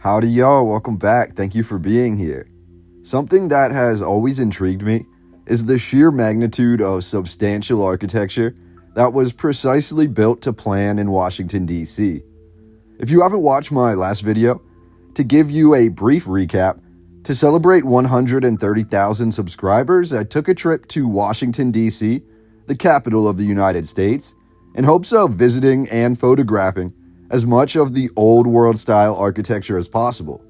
Howdy y'all, welcome back. Thank you for being here. Something that has always intrigued me is the sheer magnitude of substantial architecture that was precisely built to plan in Washington, D.C. If you haven't watched my last video, to give you a brief recap, to celebrate 130,000 subscribers, I took a trip to Washington, D.C., the capital of the United States, in hopes of visiting and photographing as much of the old world style architecture as possible.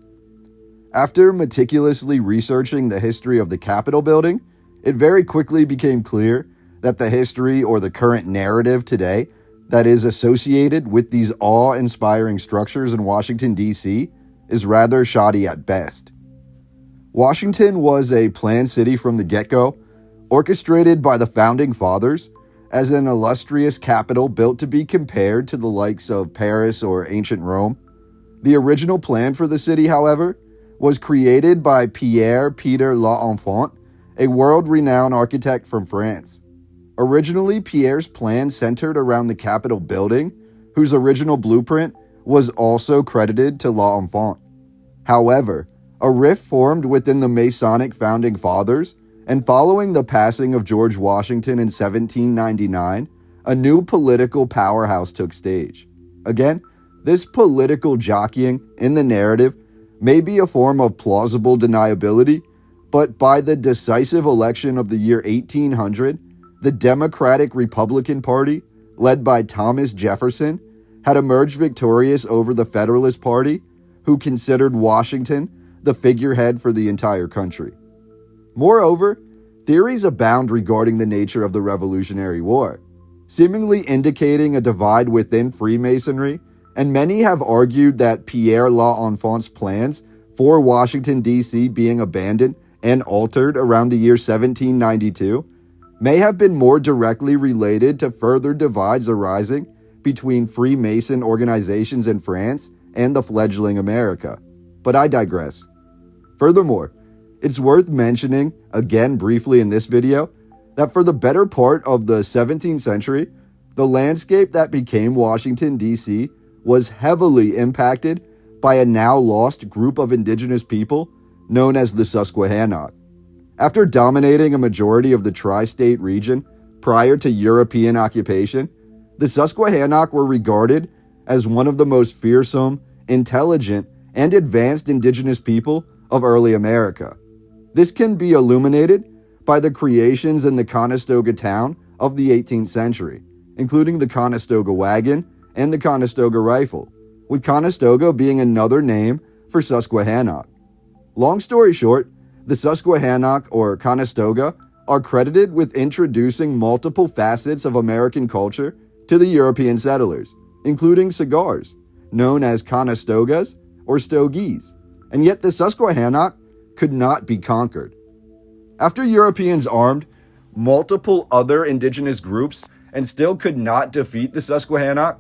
After meticulously researching the history of the Capitol building, it very quickly became clear that the history or the current narrative today that is associated with these awe-inspiring structures in Washington, D.C. is rather shoddy at best. Washington was a planned city from the get-go, orchestrated by the Founding Fathers as an illustrious capital built to be compared to the likes of Paris or ancient Rome. The original plan for the city, however, was created by Pierre L'Enfant, a world-renowned architect from France. Originally, Pierre's plan centered around the Capitol building, whose original blueprint was also credited to L'Enfant. However, a rift formed within the Masonic Founding Fathers, and following the passing of George Washington in 1799, a new political powerhouse took stage. Again, this political jockeying in the narrative may be a form of plausible deniability, but by the decisive election of the year 1800, the Democratic Republican Party, led by Thomas Jefferson, had emerged victorious over the Federalist Party, who considered Washington the figurehead for the entire country. Moreover, theories abound regarding the nature of the Revolutionary War, seemingly indicating a divide within Freemasonry, and many have argued that Pierre L'Enfant's plans for Washington, D.C. being abandoned and altered around the year 1792 may have been more directly related to further divides arising between Freemason organizations in France and the fledgling America. But I digress. Furthermore, it's worth mentioning, again briefly in this video, that for the better part of the 17th century, the landscape that became Washington, D.C. was heavily impacted by a now lost group of indigenous people known as the Susquehannock. After dominating a majority of the tri-state region prior to European occupation, the Susquehannock were regarded as one of the most fearsome, intelligent, and advanced indigenous people of early America. This can be illuminated by the creations in the Conestoga town of the 18th century, including the Conestoga wagon and the Conestoga rifle, with Conestoga being another name for Susquehannock. Long story short, the Susquehannock or Conestoga are credited with introducing multiple facets of American culture to the European settlers, including cigars, known as Conestogas or Stogies, and yet the Susquehannock could not be conquered. After Europeans armed multiple other indigenous groups and still could not defeat the Susquehannock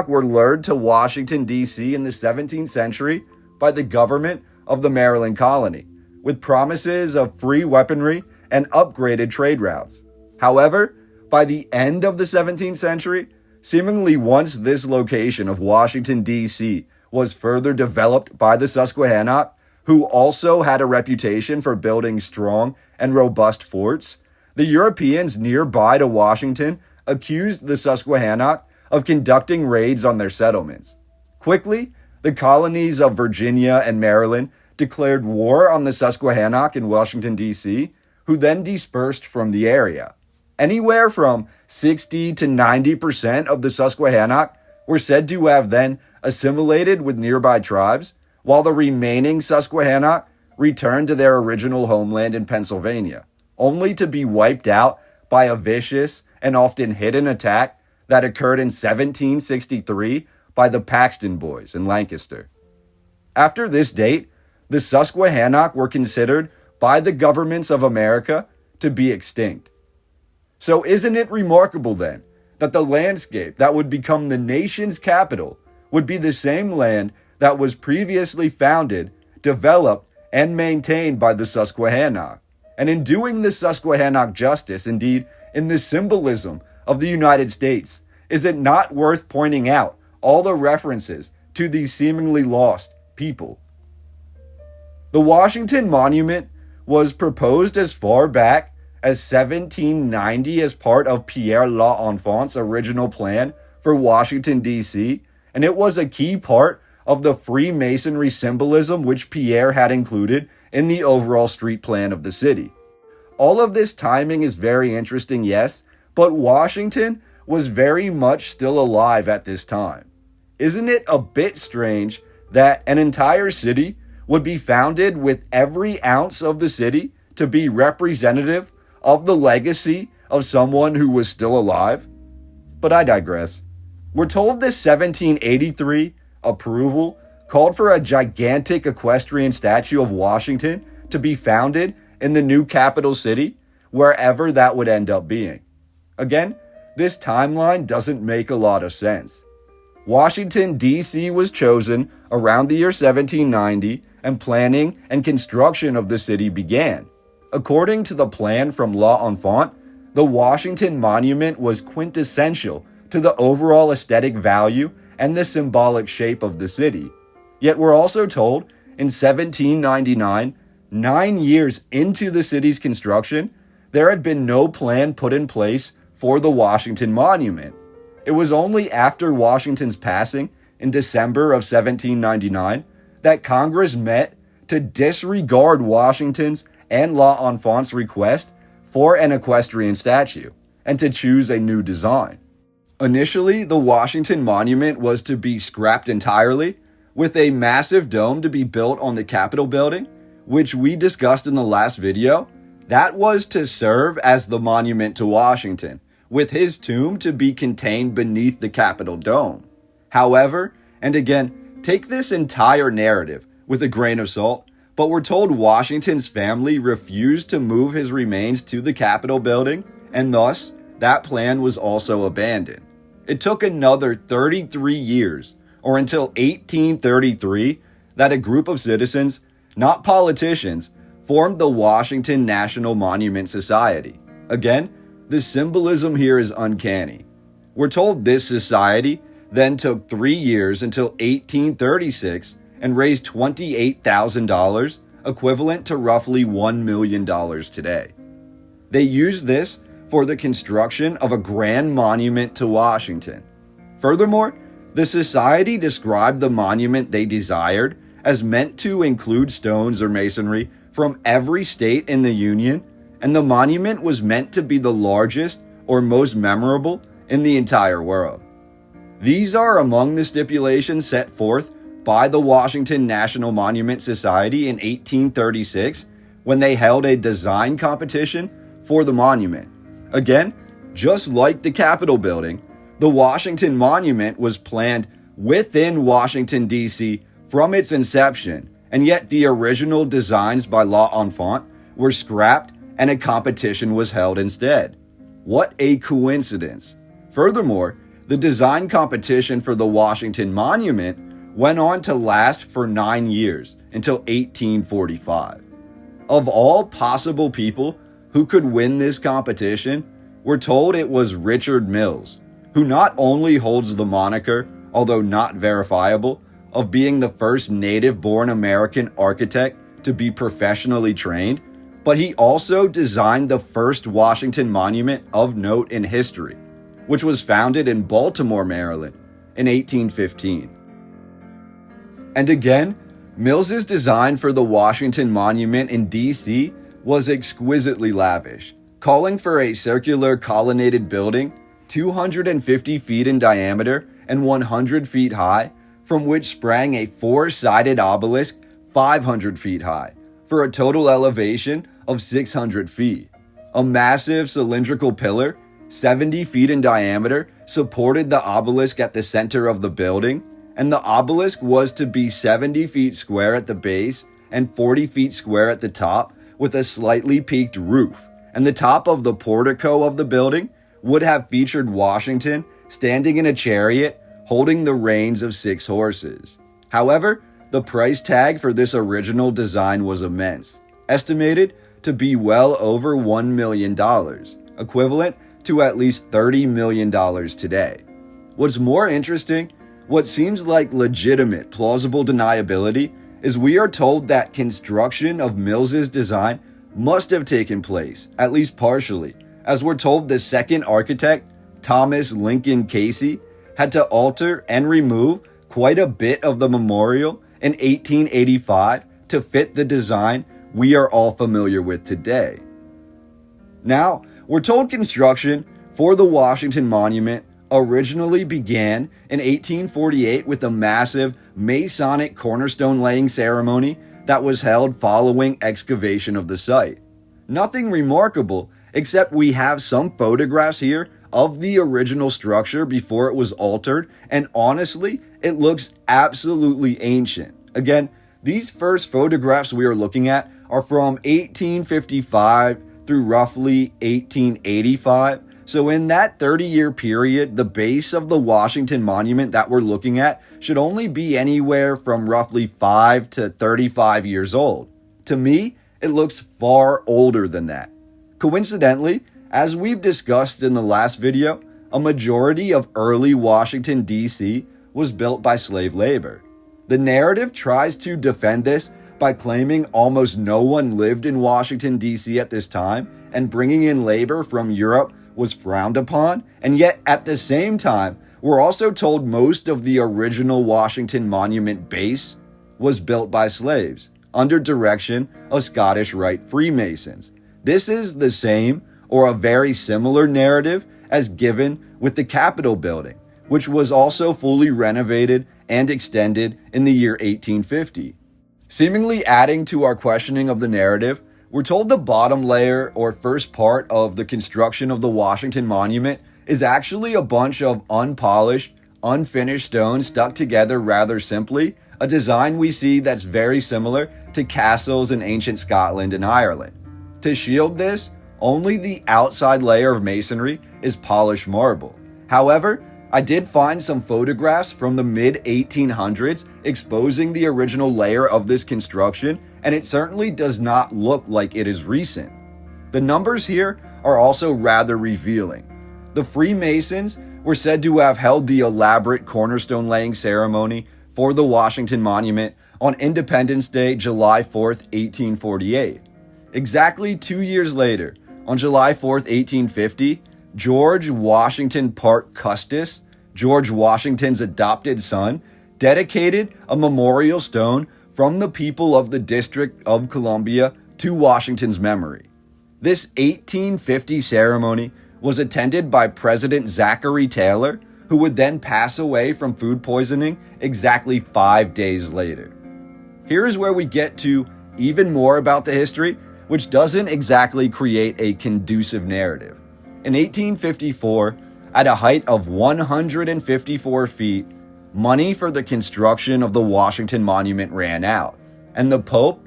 were lured to Washington, D.C. in the 17th century by the government of the Maryland colony, with promises of free weaponry and upgraded trade routes. However, by the end of the 17th century, seemingly once this location of Washington, D.C. was further developed by the Susquehannock, who also had a reputation for building strong and robust forts, the Europeans nearby to Washington accused the Susquehannock of conducting raids on their settlements. Quickly, the colonies of Virginia and Maryland declared war on the Susquehannock in Washington, D.C., who then dispersed from the area. Anywhere from 60 to 90% of the Susquehannock were said to have then assimilated with nearby tribes, while the remaining Susquehannock returned to their original homeland in Pennsylvania, only to be wiped out by a vicious and often hidden attack that occurred in 1763 by the Paxton Boys in Lancaster. After this date, the Susquehannock were considered by the governments of America to be extinct. So isn't it remarkable then that the landscape that would become the nation's capital would be the same land that was previously founded, developed, and maintained by the Susquehannock? And in doing the Susquehannock justice, indeed, in the symbolism of the United States, is it not worth pointing out all the references to these seemingly lost people. The Washington Monument was proposed as far back as 1790 as part of Pierre L'Enfant's original plan for Washington, D.C., and it was a key part of the Freemasonry symbolism which Pierre had included in the overall street plan of the city. All of this timing is very interesting, yes, but Washington was very much still alive at this time. Isn't it a bit strange that an entire city would be founded with every ounce of the city to be representative of the legacy of someone who was still alive? But I digress. We're told this 1783 approval called for a gigantic equestrian statue of Washington to be founded in the new capital city, wherever that would end up being. Again, this timeline doesn't make a lot of sense. Washington, D.C. was chosen around the year 1790, and planning and construction of the city began. According to the plan from L'Enfant, the Washington Monument was quintessential to the overall aesthetic value and the symbolic shape of the city. Yet we're also told in 1799, 9 years into the city's construction, there had been no plan put in place for the Washington Monument. It was only after Washington's passing in December of 1799 that Congress met to disregard Washington's and L'Enfant's request for an equestrian statue and to choose a new design. Initially, the Washington Monument was to be scrapped entirely, with a massive dome to be built on the Capitol building, which we discussed in the last video. That was to serve as the monument to Washington, with his tomb to be contained beneath the Capitol dome. However, and again, take this entire narrative with a grain of salt, but we're told Washington's family refused to move his remains to the Capitol building, and thus, that plan was also abandoned. It took another 33 years, or until 1833, that a group of citizens, not politicians, formed the Washington National Monument Society. Again, the symbolism here is uncanny. We're told this society then took 3 years until 1836 and raised $28,000, equivalent to roughly $1 million today. They used this for the construction of a grand monument to Washington. Furthermore, the society described the monument they desired as meant to include stones or masonry from every state in the Union, and the monument was meant to be the largest or most memorable in the entire world. These are among the stipulations set forth by the Washington National Monument Society in 1836 when they held a design competition for the monument. Again, just like the Capitol building, the Washington Monument was planned within Washington, D.C. from its inception, and yet the original designs by L'Enfant were scrapped and a competition was held instead. What a coincidence. Furthermore, the design competition for the Washington Monument went on to last for 9 years until 1845. Of all possible people who could win this competition, we're told it was Richard Mills, who not only holds the moniker, although not verifiable, of being the first native-born American architect to be professionally trained, but he also designed the first Washington Monument of note in history, which was founded in Baltimore, Maryland in 1815. And again, Mills's design for the Washington Monument in D.C. was exquisitely lavish, calling for a circular colonnaded building 250 feet in diameter and 100 feet high, from which sprang a 4-sided obelisk 500 feet high, for a total elevation of 600 feet. A massive cylindrical pillar, 70 feet in diameter, supported the obelisk at the center of the building, and the obelisk was to be 70 feet square at the base and 40 feet square at the top, with a slightly peaked roof, and the top of the portico of the building would have featured Washington standing in a chariot holding the reins of 6 horses. However, the price tag for this original design was immense, estimated to be well over $1 million, equivalent to at least $30 million today. What's more interesting, what seems like legitimate, plausible deniability is we are told that construction of Mills's design must have taken place, at least partially, as we're told the second architect, Thomas Lincoln Casey, had to alter and remove quite a bit of the memorial in 1885 to fit the design we are all familiar with today. Now, we're told construction for the Washington Monument originally began in 1848 with a massive Masonic cornerstone laying ceremony that was held following excavation of the site. Nothing remarkable, except we have some photographs here of the original structure before it was altered, and honestly, it looks absolutely ancient. Again, these first photographs we are looking at are from 1855 through roughly 1885. So in that 30-year period, the base of the Washington Monument that we're looking at should only be anywhere from roughly 5 to 35 years old. To me, it looks far older than that. Coincidentally, as we've discussed in the last video, a majority of early Washington, D.C. was built by slave labor. The narrative tries to defend this by claiming almost no one lived in Washington, D.C. at this time, and bringing in labor from Europe was frowned upon, and yet at the same time, we're also told most of the original Washington Monument base was built by slaves, under direction of Scottish Rite Freemasons. This is the same or a very similar narrative as given with the Capitol building, which was also fully renovated and extended in the year 1850. Seemingly adding to our questioning of the narrative, we're told the bottom layer or first part of the construction of the Washington Monument is actually a bunch of unpolished, unfinished stone stuck together rather simply, a design we see that's very similar to castles in ancient Scotland and Ireland. To shield this, only the outside layer of masonry is polished marble. However, I did find some photographs from the mid-1800s exposing the original layer of this construction, and it certainly does not look like it is recent. The numbers here are also rather revealing. The Freemasons were said to have held the elaborate cornerstone laying ceremony for the Washington Monument on Independence Day, July 4th, 1848. Exactly 2 years later, on July 4th, 1850, George Washington Parke Custis, George Washington's adopted son, dedicated a memorial stone from the people of the District of Columbia to Washington's memory. This 1850 ceremony was attended by President Zachary Taylor, who would then pass away from food poisoning exactly 5 days later. Here is where we get to even more about the history, which doesn't exactly create a conducive narrative. In 1854, at a height of 154 feet, money for the construction of the Washington Monument ran out, and the Pope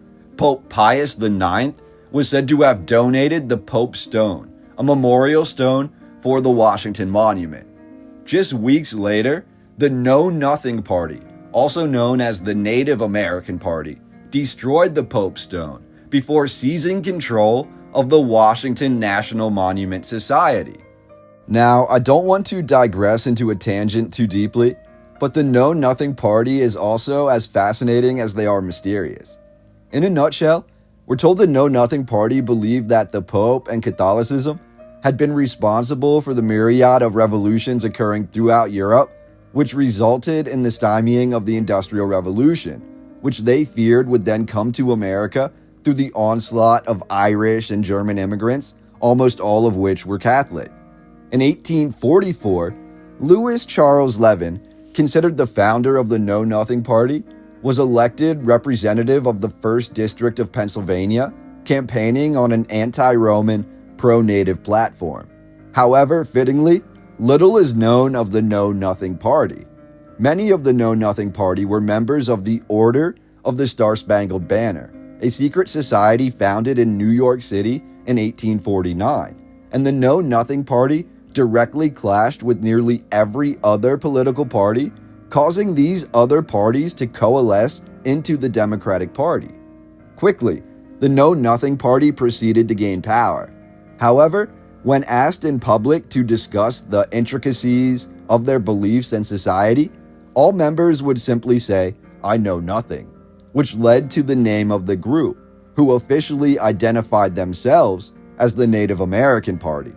Pius IX, was said to have donated the Pope Stone, a memorial stone for the Washington Monument. Just weeks later, the Know Nothing Party, also known as the Native American Party, destroyed the Pope Stone before seizing control of the Washington National Monument Society. Now, I don't want to digress into a tangent too deeply, but the Know Nothing Party is also as fascinating as they are mysterious. In a nutshell, we're told the Know Nothing Party believed that the Pope and Catholicism had been responsible for the myriad of revolutions occurring throughout Europe, which resulted in the stymieing of the Industrial Revolution, which they feared would then come to America through the onslaught of Irish and German immigrants, almost all of which were Catholic. In 1844, Louis Charles Levin, considered the founder of the Know Nothing Party, was elected representative of the 1st District of Pennsylvania, campaigning on an anti-Roman, pro-native platform. However, fittingly, little is known of the Know Nothing Party. Many of the Know Nothing Party were members of the Order of the Star-Spangled Banner, a secret society founded in New York City in 1849, and the Know Nothing Party directly clashed with nearly every other political party, causing these other parties to coalesce into the Democratic Party. Quickly, the Know Nothing Party proceeded to gain power. However, when asked in public to discuss the intricacies of their beliefs and society, all members would simply say, "I know nothing," which led to the name of the group, who officially identified themselves as the Native American Party.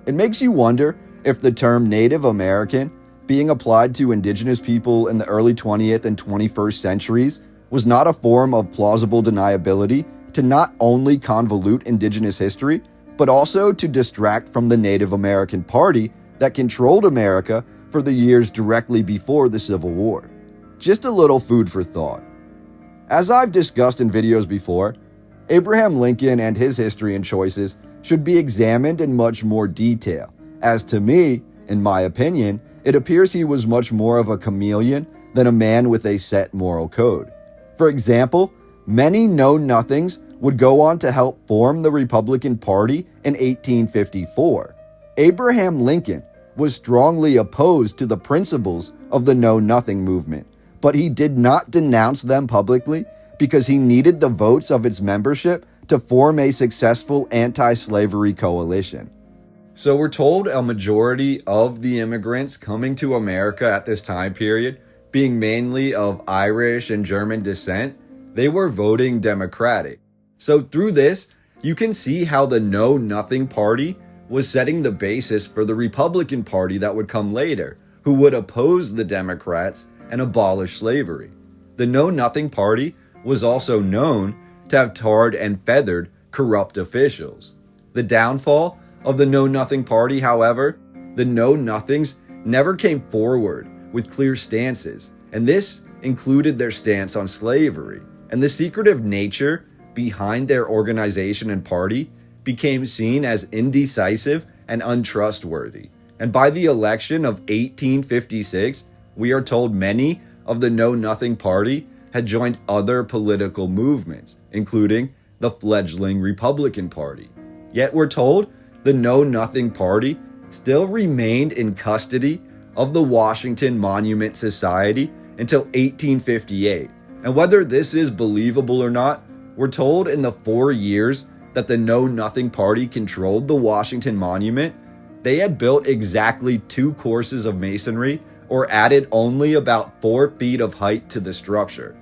It makes you wonder if the term Native American being applied to indigenous people in the early 20th and 21st centuries was not a form of plausible deniability to not only convolute indigenous history, but also to distract from the Native American Party that controlled America for the years directly before the Civil War. Just a little food for thought. As I've discussed in videos before, Abraham Lincoln and his history and choices should be examined in much more detail, as to me, in my opinion, it appears he was much more of a chameleon than a man with a set moral code. For example, many know-nothings would go on to help form the Republican Party in 1854. Abraham Lincoln was strongly opposed to the principles of the know-nothing movement, but he did not denounce them publicly because he needed the votes of its membership to form a successful anti-slavery coalition. So we're told a majority of the immigrants coming to America at this time period, being mainly of Irish and German descent, they were voting Democratic. So through this, you can see how the Know-Nothing Party was setting the basis for the Republican Party that would come later, who would oppose the Democrats and abolish slavery. The Know-Nothing Party was also known to have tarred and feathered corrupt officials. The downfall of the Know-Nothing Party, however, the Know-Nothings never came forward with clear stances, and this included their stance on slavery. And the secretive nature behind their organization and party became seen as indecisive and untrustworthy. And by the election of 1856, we are told many of the Know-Nothing Party had joined other political movements, including the fledgling Republican Party. Yet we're told the Know-Nothing Party still remained in custody of the Washington Monument Society until 1858. And whether this is believable or not, we're told in the 4 years that the Know-Nothing Party controlled the Washington Monument, they had built exactly 2 courses of masonry or added only about 4 feet of height to the structure.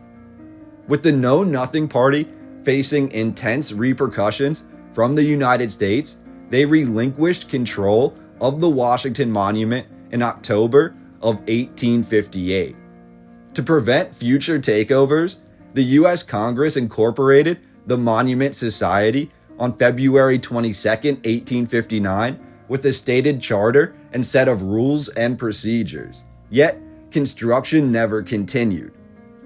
With the Know-Nothing Party facing intense repercussions from the United States, they relinquished control of the Washington Monument in October of 1858. To prevent future takeovers, the U.S. Congress incorporated the Monument Society on February 22, 1859, with a stated charter and set of rules and procedures. Yet, construction never continued.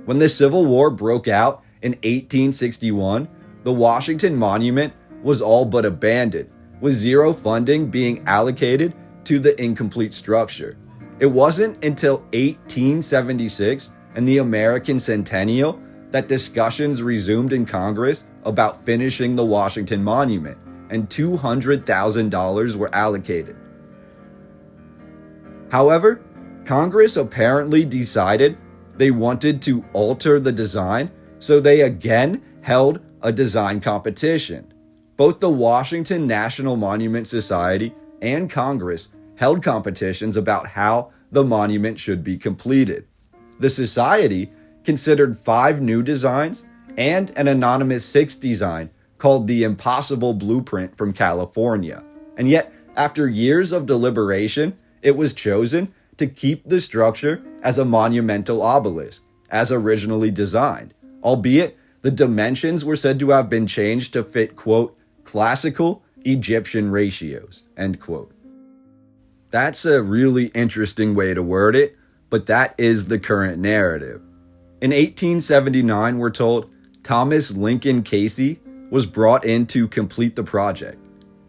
When the Civil War broke out in 1861, the Washington Monument was all but abandoned, with zero funding being allocated to the incomplete structure. It wasn't until 1876 and the American Centennial that discussions resumed in Congress about finishing the Washington Monument, and $200,000 were allocated. However, Congress apparently decided they wanted to alter the design, so they again held a design competition. Both the Washington National Monument Society and Congress held competitions about how the monument should be completed. The society considered 5 new designs and an anonymous 6th design called the Impossible Blueprint from California. And yet, after years of deliberation, it was chosen to keep the structure as a monumental obelisk, as originally designed, albeit the dimensions were said to have been changed to fit, quote, classical Egyptian ratios, end quote. That's a really interesting way to word it, but that is the current narrative. In 1879, we're told Thomas Lincoln Casey was brought in to complete the project.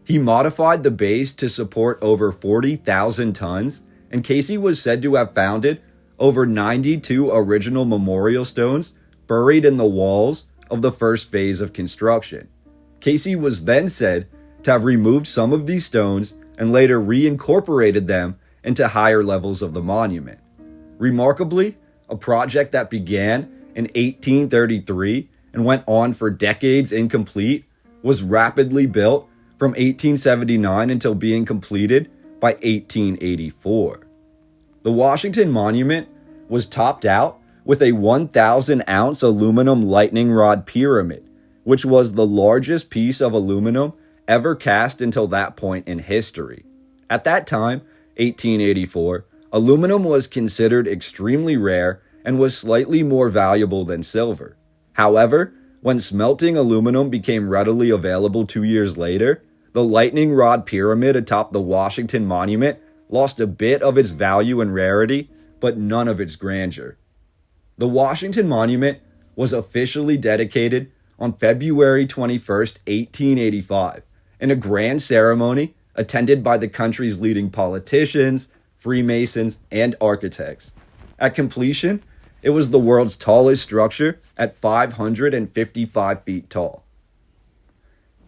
He modified the base to support over 40,000 tons, and Casey was said to have founded over 92 original memorial stones buried in the walls of the first phase of construction. Casey was then said to have removed some of these stones and later reincorporated them into higher levels of the monument. Remarkably, a project that began in 1833 and went on for decades incomplete was rapidly built from 1879 until being completed by 1884. The Washington Monument was topped out with a 1,000-ounce aluminum lightning rod pyramid, which was the largest piece of aluminum ever cast until that point in history. At that time, 1884, aluminum was considered extremely rare and was slightly more valuable than silver. However, when smelting aluminum became readily available 2 years later, the lightning rod pyramid atop the Washington Monument lost a bit of its value and rarity, but none of its grandeur. The Washington Monument was officially dedicated on February 21st, 1885, in a grand ceremony attended by the country's leading politicians, Freemasons, and architects. At completion, it was the world's tallest structure at 555 feet tall.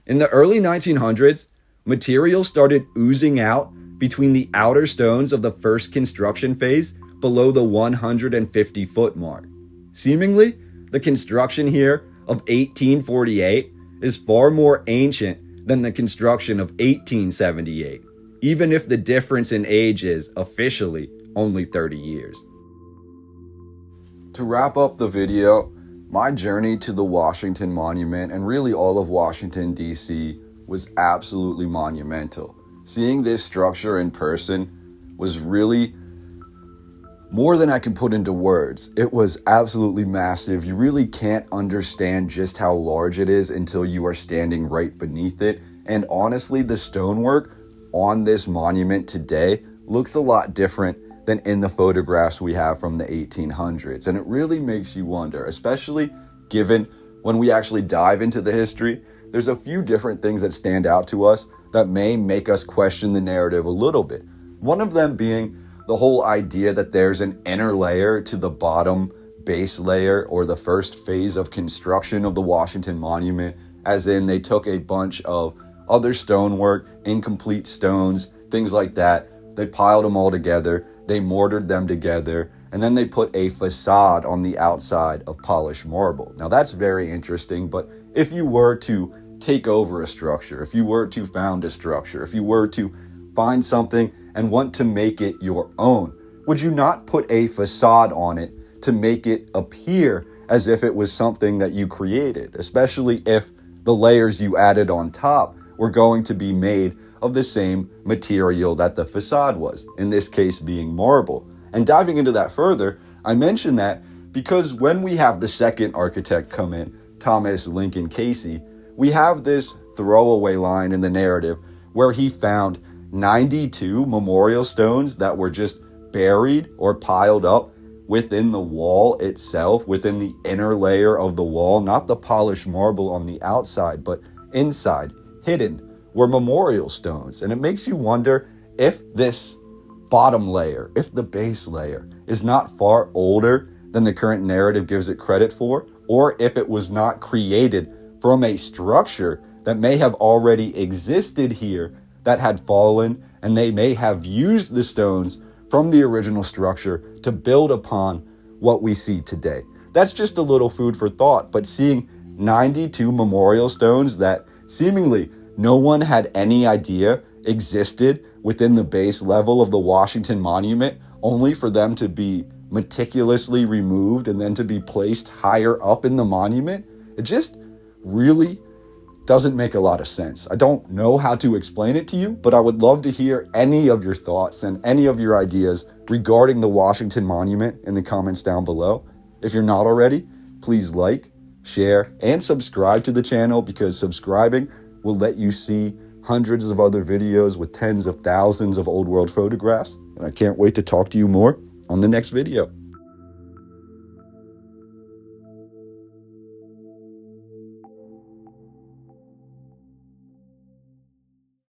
In the early 1900s, material started oozing out between the outer stones of the first construction phase below the 150-foot mark. Seemingly, the construction here of 1848 is far more ancient than the construction of 1878, even if the difference in age is officially only 30 years. To wrap up the video, my journey to the Washington Monument and really all of Washington, D.C. was absolutely monumental. Seeing this structure in person was really more than I can put into words. It was absolutely massive. You really can't understand just how large it is until you are standing right beneath it. And honestly, the stonework on this monument today looks a lot different than in the photographs we have from the 1800s. And it really makes you wonder, especially given when we actually dive into the history, there's a few different things that stand out to us that may make us question the narrative a little bit. One of them being the whole idea that there's an inner layer to the bottom base layer or the first phase of construction of the Washington Monument, as in they took a bunch of other stonework, incomplete stones, things like that. They piled them all together, they mortared them together, and then they put a facade on the outside of polished marble. Now that's very interesting, but if you were to take over a structure, if you were to found a structure, if you were to find something and want to make it your own, would you not put a facade on it to make it appear as if it was something that you created, especially if the layers you added on top were going to be made of the same material that the facade was, in this case being marble? And diving into that further, I mention that because when we have the second architect come in, Thomas Lincoln Casey, we have this throwaway line in the narrative where he found 92 memorial stones that were just buried or piled up within the wall itself, within the inner layer of the wall, not the polished marble on the outside, but inside, hidden, were memorial stones. And it makes you wonder if this bottom layer, if the base layer is not far older than the current narrative gives it credit for, or if it was not created from a structure that may have already existed here that had fallen, and they may have used the stones from the original structure to build upon what we see today. That's just a little food for thought, but seeing 92 memorial stones that seemingly no one had any idea existed within the base level of the Washington Monument, only for them to be meticulously removed and then to be placed higher up in the monument, it just really doesn't make a lot of sense. I don't know how to explain it to you, but I would love to hear any of your thoughts and any of your ideas regarding the Washington Monument in the comments down below. If you're not already, please like, share, and subscribe to the channel, because subscribing will let you see hundreds of other videos with tens of thousands of old world photographs. And I can't wait to talk to you more on the next video.